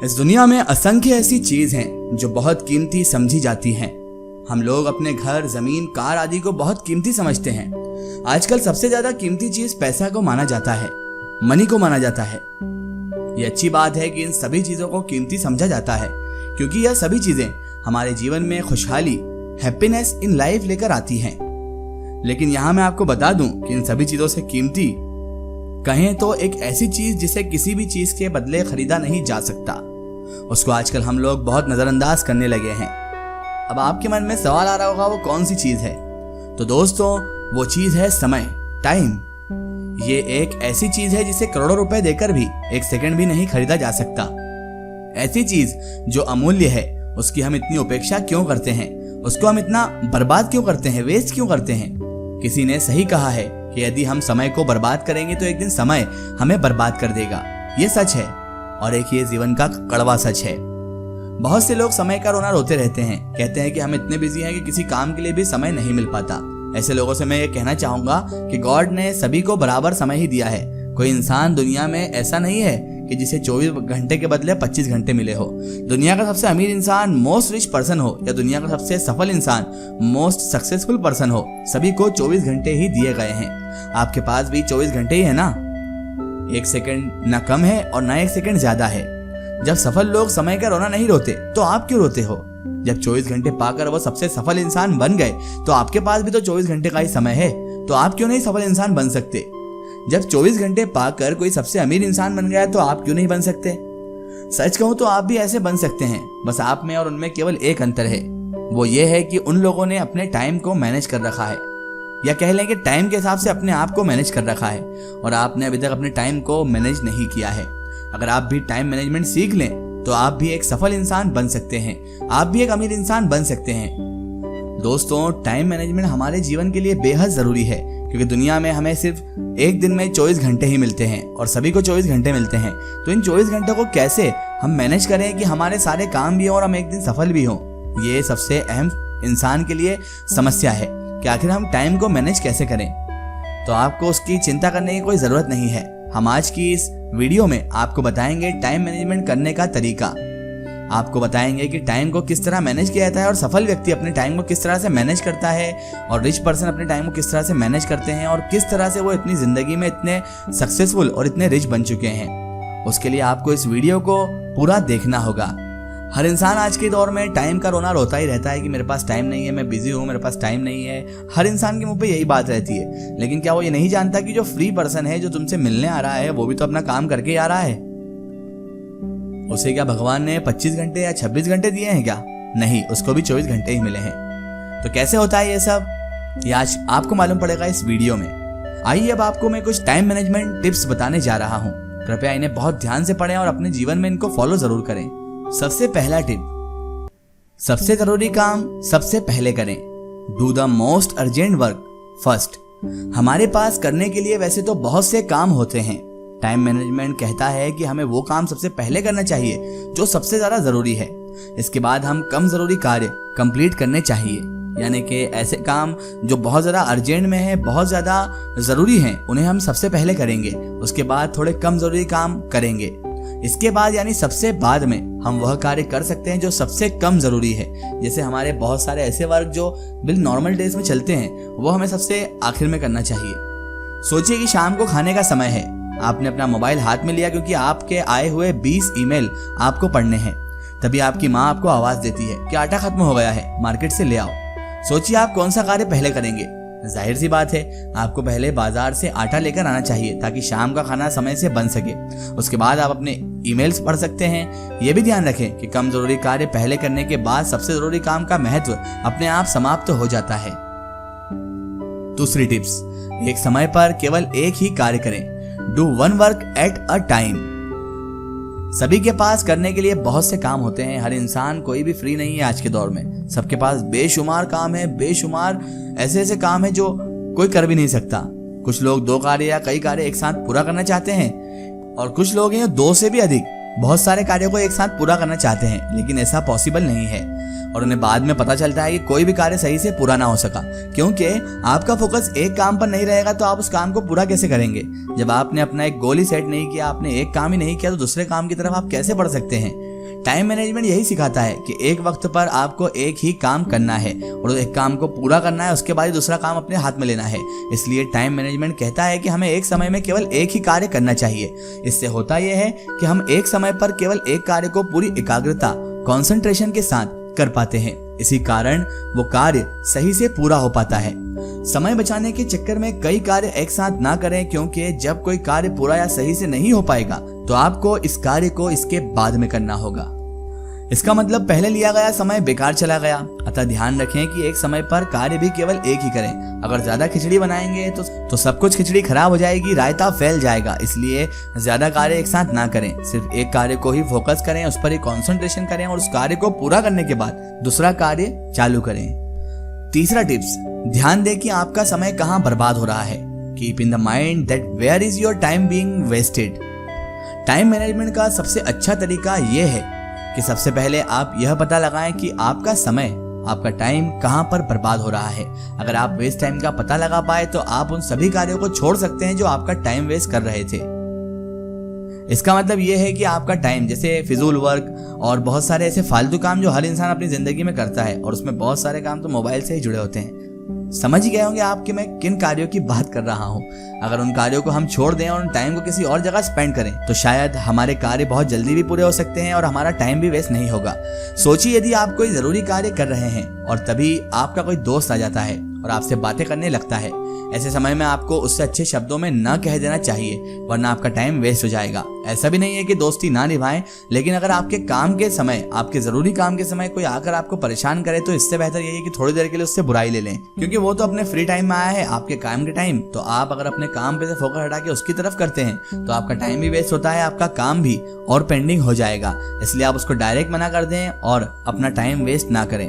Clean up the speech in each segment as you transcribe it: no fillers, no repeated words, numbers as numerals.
इस दुनिया में असंख्य ऐसी चीज हैं जो बहुत कीमती समझी जाती हैं। हम लोग अपने घर, जमीन, कार आदि को बहुत कीमती समझते हैं। आजकल सबसे ज्यादा कीमती चीज पैसा को माना जाता है, मनी को माना जाता है। ये अच्छी बात है कि इन सभी चीजों को कीमती समझा जाता है, क्योंकि यह सभी चीजें हमारे जीवन में खुशहाली, हैप्पीनेस इन लाइफ लेकर आती हैं। लेकिन यहाँ मैं आपको बता दूं कि इन सभी चीजों से कीमती कहें तो एक ऐसी चीज जिसे किसी भी चीज के बदले खरीदा नहीं जा सकता, उसको आजकल हम लोग बहुत नजरअंदाज करने लगे हैं। अब आपके मन में सवाल आ रहा होगा वो कौन सी चीज है? तो दोस्तों, वो चीज है समय, टाइम। ये एक ऐसी चीज है जिसे करोड़ों रुपए देकर भी एक सेकंड भी नहीं खरीदा जा सकता। ऐसी चीज जो अमूल्य है, उसकी हम इतनी उपेक्षा क्यों करते हैं? उसको हम इतना बर्बाद क्यों करते हैं, वेस्ट क्यों करते हैं? किसी ने सही कहा है कि यदि हम समय को बर्बाद करेंगे तो एक दिन समय हमें बर्बाद कर देगा। ये सच है, और एक ये जीवन का कड़वा सच है। बहुत से लोग समय का रोना रोते रहते हैं, कहते हैं कि हम इतने बिजी हैं कि किसी काम के लिए भी समय नहीं मिल पाता। ऐसे लोगों से मैं ये कहना चाहूंगा कि गॉड ने सभी को बराबर समय ही दिया है। कोई इंसान दुनिया में ऐसा नहीं है कि जिसे 24 घंटे के बदले 25 घंटे मिले हो। दुनिया का सबसे अमीर इंसान, मोस्ट रिच पर्सन हो, या दुनिया का सबसे सफल इंसान, मोस्ट सक्सेसफुल पर्सन हो, सभी को 24 घंटे ही दिए गए हैं। आपके पास भी 24 घंटे ही है ना। एक सेकंड ना कम है और ना एक सेकंड ज्यादा है। जब सफल लोग समय का रोना नहीं रोते तो आप क्यों रोते हो? जब 24 घंटे पाकर वो सबसे सफल इंसान बन गए तो आपके पास भी तो 24 घंटे का ही समय है, तो आप क्यों नहीं सफल इंसान बन सकते? जब 24 घंटे पाकर कोई सबसे अमीर इंसान बन गया तो आप क्यों नहीं बन सकते? सच कहूं तो आप भी ऐसे बन सकते हैं, बस आप में और उनमें केवल एक अंतर है। वो ये है कि उन लोगों ने अपने टाइम को मैनेज कर रखा है, या कह लें कि टाइम के हिसाब से अपने आप को मैनेज कर रखा है, और आपने अभी तक अपने टाइम को मैनेज नहीं किया है। अगर आप भी टाइम मैनेजमेंट सीख लें तो आप भी एक सफल इंसान बन सकते हैं, आप भी एक अमीर इंसान बन सकते हैं। दोस्तों, टाइम मैनेजमेंट हमारे जीवन के लिए बेहद जरूरी है, क्योंकि दुनिया में हमें सिर्फ एक दिन में 24 घंटे ही मिलते हैं और सभी को 24 घंटे मिलते हैं। तो इन 24 घंटों को कैसे हम मैनेज करें कि हमारे सारे काम भी हों और हम एक दिन सफल भी हों, ये सबसे अहम इंसान के लिए समस्या है कि आखिर हम टाइम को मैनेज कैसे करें। तो आपको उसकी चिंता करने की कोई जरूरत नहीं है। हम आज की इस वीडियो में आपको बताएंगे टाइम मैनेजमेंट करने का तरीका। आपको बताएंगे कि टाइम को किस तरह मैनेज किया जाता है और सफल व्यक्ति अपने टाइम को किस तरह से मैनेज करता है, और रिच पर्सन अपने टाइम को किस तरह से मैनेज करते हैं, और किस तरह से वो इतनी जिंदगी में इतने सक्सेसफुल और इतने रिच बन चुके हैं। उसके लिए आपको इस वीडियो को पूरा देखना होगा। हर इंसान आज के दौर में टाइम का रोना रोता ही रहता है कि मेरे पास टाइम नहीं है, मैं बिजी हूँ, मेरे पास टाइम नहीं है। हर इंसान के मुंह पे यही बात रहती है। लेकिन क्या वो ये नहीं जानता कि जो फ्री पर्सन है, जो तुमसे मिलने आ रहा है, वो भी तो अपना काम करके ही आ रहा है। उसे क्या भगवान ने 25 घंटे या 26 घंटे दिए हैं क्या? नहीं, उसको भी 24 घंटे ही मिले हैं। तो कैसे होता है ये सब, ये आज आपको मालूम पड़ेगा इस वीडियो में। आइए अब आपको मैं कुछ टाइम मैनेजमेंट टिप्स बताने जा रहा हूँ। कृपया इन्हें बहुत ध्यान से पढ़ें और अपने जीवन में इनको फॉलो जरूर करें। सबसे पहला टिप, सबसे जरूरी काम सबसे पहले करें। Do the most urgent work first. हमारे पास करने के लिए वैसे तो बहुत से काम होते हैं। टाइम मैनेजमेंट कहता है कि हमें वो काम सबसे पहले करना चाहिए जो सबसे ज्यादा जरूरी है। इसके बाद हम कम जरूरी कार्य कंप्लीट करने चाहिए, यानी कि ऐसे काम जो बहुत ज्यादा अर्जेंट में है, बहुत ज्यादा जरूरी हैं, उन्हें हम सबसे पहले करेंगे। उसके बाद थोड़े कम जरूरी काम करेंगे। इसके बाद यानी सबसे बाद में हम वह कार्य कर सकते हैं जो सबसे कम जरूरी है। जैसे हमारे बहुत सारे ऐसे वर्क जो बिल नॉर्मल डेज में चलते हैं, वो हमें सबसे आखिर में करना चाहिए। सोचिए कि शाम को खाने का समय है, आपने अपना मोबाइल हाथ में लिया क्योंकि आपके आए हुए 20 ईमेल आपको पढ़ने हैं। तभी आपकी माँ आपको आवाज देती है कि आटा खत्म हो गया है, मार्केट से ले आओ। सोचिए आप कौन सा कार्य पहले करेंगे? जाहिर सी बात है, आपको पहले बाजार से आटा लेकर आना चाहिए ताकि शाम का खाना समय से बन सके। उसके बाद आप अपने ईमेल्स पढ़ सकते हैं। यह भी ध्यान रखें कि कम जरूरी कार्य पहले करने के बाद सबसे जरूरी काम का महत्व अपने आप समाप्त हो जाता है। दूसरी टिप्स, एक समय पर केवल एक ही कार्य करें। Do one work at a time. सभी के पास करने के लिए बहुत से काम होते हैं। हर इंसान, कोई भी फ्री नहीं है आज के दौर में। सबके पास बेशुमार काम है, बेशुमार ऐसे ऐसे काम है जो कोई कर भी नहीं सकता। कुछ लोग 2 कार्य या कई कार्य एक साथ पूरा करना चाहते हैं, और कुछ लोग हैं 2 से भी अधिक बहुत सारे कार्यों को एक साथ पूरा करना चाहते हैं, लेकिन ऐसा पॉसिबल नहीं है। और उन्हें बाद में पता चलता है कि कोई भी कार्य सही से पूरा ना हो सका, क्योंकि आपका फोकस एक काम पर नहीं रहेगा तो आप उस काम को पूरा कैसे करेंगे। जब आपने अपना एक गोल ही सेट नहीं किया, आपने एक काम ही नहीं किया, तो दूसरे काम की तरफ आप कैसे बढ़ सकते हैं। टाइम मैनेजमेंट यही सिखाता है कि एक वक्त पर आपको एक ही काम करना है और एक काम को पूरा करना है, उसके बाद ही दूसरा काम अपने हाथ में लेना है। इसलिए टाइम मैनेजमेंट कहता है कि हमें एक समय में केवल एक ही कार्य करना चाहिए। इससे होता यह है कि हम एक समय पर केवल एक कार्य को पूरी एकाग्रता, कंसंट्रेशन के साथ कर पाते हैं। इसी कारण वो कार्य सही से पूरा हो पाता है। समय बचाने के चक्कर में कई कार्य एक साथ ना करें, क्योंकि जब कोई कार्य पूरा या सही से नहीं हो पाएगा तो आपको इस कार्य को इसके बाद में करना होगा। इसका मतलब पहले लिया गया समय बेकार चला गया। अतः ध्यान रखें कि एक समय पर कार्य भी केवल एक ही करें। अगर ज्यादा खिचड़ी बनाएंगे तो सब कुछ खिचड़ी खराब हो जाएगी, रायता फैल जाएगा। इसलिए ज्यादा कार्य एक साथ ना करें, सिर्फ एक कार्य को ही फोकस करें, उस पर ही कंसंट्रेशन करें और उस कार्य को पूरा करने के बाद दूसरा कार्य चालू करें। तीसरा टिप्स, ध्यान दें कि आपका समय कहाँ बर्बाद हो रहा है। Keep in the mind that where is your time being wasted. Time management का सबसे अच्छा तरीका यह है कि सबसे पहले आप यह पता लगाएं कि आपका समय, आपका टाइम कहां पर बर्बाद हो रहा है। अगर आप वेस्ट टाइम का पता लगा पाए तो आप उन सभी कार्यों को छोड़ सकते हैं जो आपका टाइम वेस्ट कर रहे थे। इसका मतलब यह है कि आपका टाइम, जैसे फिजूल वर्क और बहुत सारे ऐसे फालतू काम जो हर इंसान अपनी जिंदगी में करता है, और उसमें बहुत सारे काम तो मोबाइल से ही जुड़े होते हैं। समझ गए होंगे आप कि मैं किन कार्यों की बात कर रहा हूँ। अगर उन कार्यों को हम छोड़ दें और उन टाइम को किसी और जगह स्पेंड करें तो शायद हमारे कार्य बहुत जल्दी भी पूरे हो सकते हैं और हमारा टाइम भी वेस्ट नहीं होगा। सोचिए, यदि आप कोई जरूरी कार्य कर रहे हैं और तभी आपका कोई दोस्त आ जाता है और आपसे बातें करने लगता है, ऐसे समय में आपको उससे अच्छे शब्दों में न कह देना चाहिए, वरना आपका टाइम वेस्ट हो जाएगा। ऐसा भी नहीं है कि दोस्ती ना निभाएं, लेकिन अगर आपके काम के समय, आपके जरूरी काम के समय कोई आकर आपको परेशान करे तो इससे बेहतर यही है कि थोड़ी देर के लिए उससे बुराई ले लें, क्योंकि वो तो अपने फ्री टाइम में आया है, आपके काम के टाइम। तो आप अगर अपने काम पे से फोकस हटा के उसकी तरफ करते हैं तो आपका टाइम भी वेस्ट होता है, आपका काम भी और पेंडिंग हो जाएगा। इसलिए आप उसको डायरेक्ट मना कर दें और अपना टाइम वेस्ट ना करें।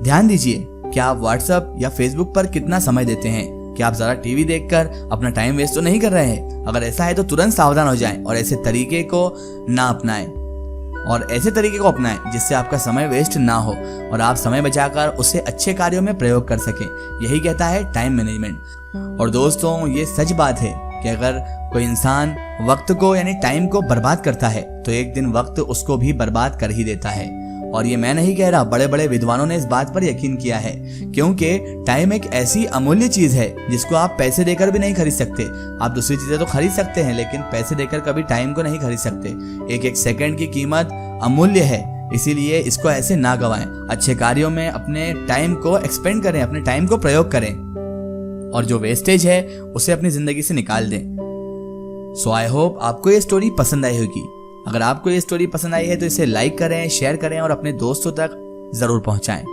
ध्यान दीजिए, क्या आप व्हाट्सएप या फेसबुक पर कितना समय देते हैं? क्या आप ज़्यादा टीवी देखकर अपना टाइम वेस्ट तो नहीं कर रहे हैं? अगर ऐसा है तो तुरंत सावधान हो जाएं और ऐसे तरीके को ना अपनाएं, और ऐसे तरीके को अपनाएं जिससे आपका समय वेस्ट ना हो और आप समय बचाकर उसे अच्छे कार्यों में प्रयोग कर सकें। यही कहता है टाइम मैनेजमेंट। और दोस्तों, ये सच बात है कि अगर कोई इंसान वक्त को यानी टाइम को बर्बाद करता है तो एक दिन वक्त उसको भी बर्बाद कर ही देता है। और ये मैं नहीं कह रहा, बड़े बड़े विद्वानों ने इस बात पर यकीन किया है, क्योंकि टाइम एक ऐसी अमूल्य चीज है जिसको आप पैसे देकर भी नहीं खरीद सकते। आप दूसरी चीजें तो खरीद सकते हैं, लेकिन पैसे देकर कभी टाइम को नहीं खरीद सकते। एक एक सेकंड की कीमत अमूल्य है, इसीलिए इसको ऐसे ना गवाएं। अच्छे कार्यों में अपने टाइम को एक्सपेंड करें, अपने टाइम को प्रयोग करें और जो वेस्टेज है उसे अपनी जिंदगी से निकाल दें। सो आई होप आपको ये स्टोरी पसंद आई होगी। अगर आपको ये स्टोरी पसंद आई है तो इसे लाइक करें, शेयर करें और अपने दोस्तों तक जरूर पहुंचाएं।